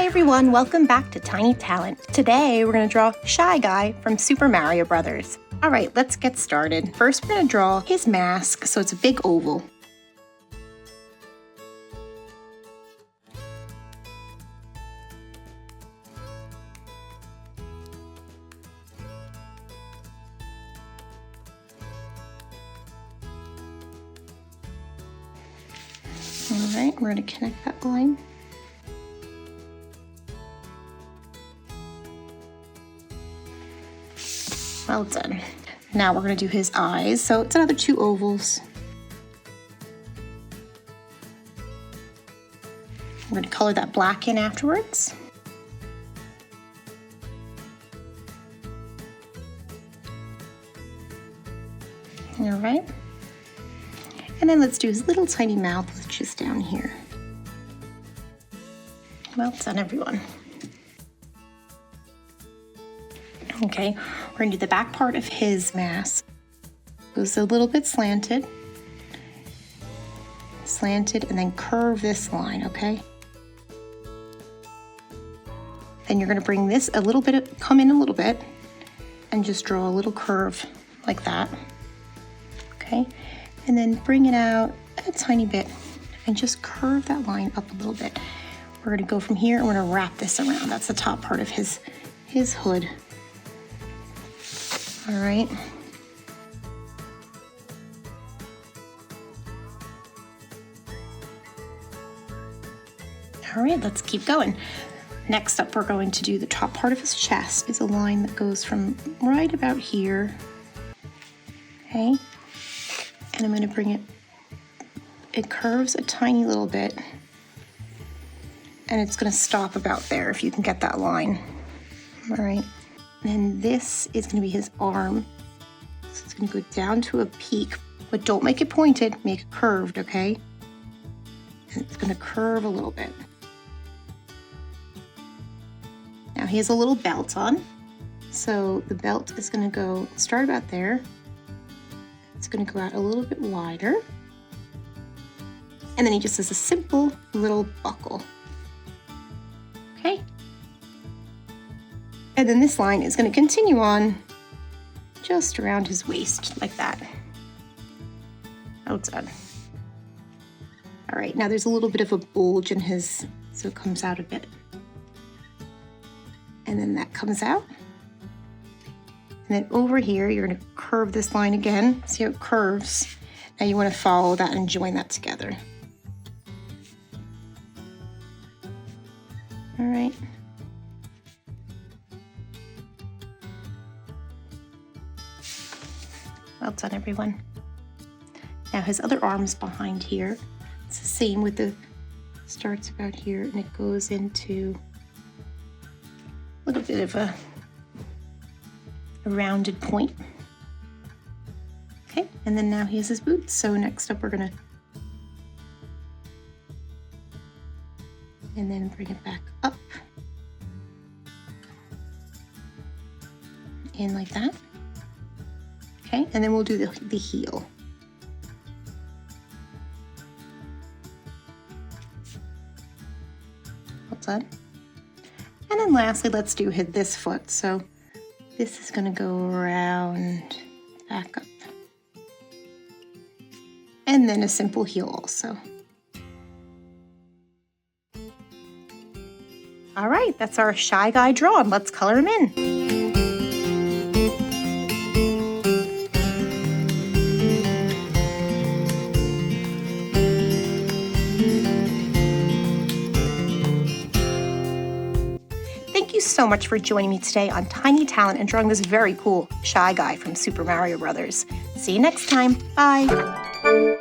Hi everyone, welcome back to Tiny Talent. Today we're going to draw Shy Guy from Super Mario Brothers. Alright, let's get started. First we're going to draw his mask, so it's a big oval. Alright, we're going to connect that line. Well done. Now we're going to do his eyes. So it's another 2 ovals. We're going to color that black in afterwards. All right. And then let's do his little tiny mouth, which is down here. Well done, everyone. Okay, we're gonna do the back part of his mask. Goes a little bit slanted, and then curve this line, okay? Then you're gonna bring this a little bit, come in a little bit, and just draw a little curve like that, okay? And then bring it out a tiny bit and just curve that line up a little bit. We're gonna go from here and we're gonna wrap this around. That's the top part of his hood. All right. All right, let's keep going. Next up, we're going to do the top part of his chest. Is a line that goes from right about here, okay? And I'm gonna bring it, it curves a tiny little bit, and it's gonna stop about there if you can get that line. All right. And this is going to be his arm. So it's going to go down to a peak, but don't make it pointed, make it curved, okay? And it's going to curve a little bit. Now he has a little belt on. So the belt is going to go, start about there. It's going to go out a little bit wider. And then he just has a simple little buckle. Okay? And then this line is going to continue on just around his waist, like that. Outside. All right, now there's a little bit of a bulge in his, so it comes out a bit. And then that comes out. And then over here, you're going to curve this line again. See how it curves? Now you want to follow that and join that together. All right. Well done, everyone. Now his other arm's behind here. It's the same with the, starts about here and it goes into a little bit of a rounded point. Okay, and then now he has his boots. So next up we're gonna, and then bring it back up. In like that. Okay, and then we'll do the heel. What's that? And then lastly, let's do this foot. So this is gonna go around, back up. And then a simple heel also. All right, that's our Shy Guy drawn. Let's color him in. Thank you so much for joining me today on Tiny Talent and drawing this very cool Shy Guy from Super Mario Brothers. See you next time. Bye.